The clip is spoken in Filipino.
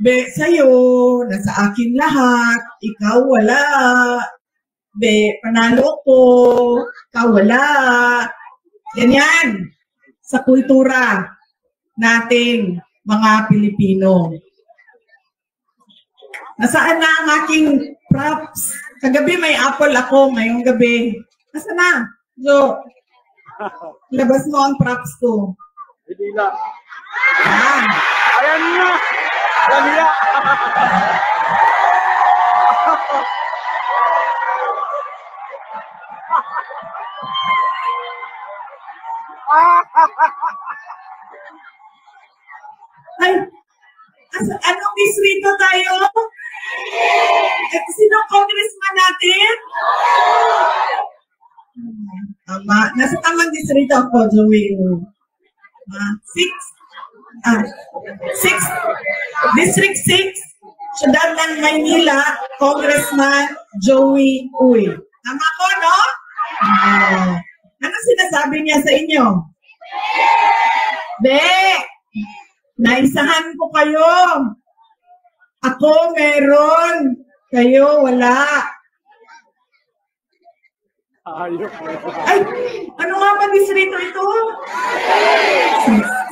Be, sa'yo, nasa akin lahat, ikaw wala. Be, panalo ko, ikaw wala. Ganyan, sa kultura nating mga Pilipino. Nasaan na ang aking props? Kagabi may apple ako, ngayong gabi. Nasaan na? So, labas mo ang props ko. Hindi lang. Ayan. Ayan na! Daliya! Ay, anong distrito tayo? Sinong congressman natin? Tama. Nasa tamang distrito ako, Joey. 6. District 6, Syudad ng Maynila, Congressman Joey Uy. Tama ko, no? Ano sinasabi niya sa inyo? Be, naisahan ko kayo. Ako meron. Kayo wala. Ayok. Ay, ano nga ba distrito ito? 6.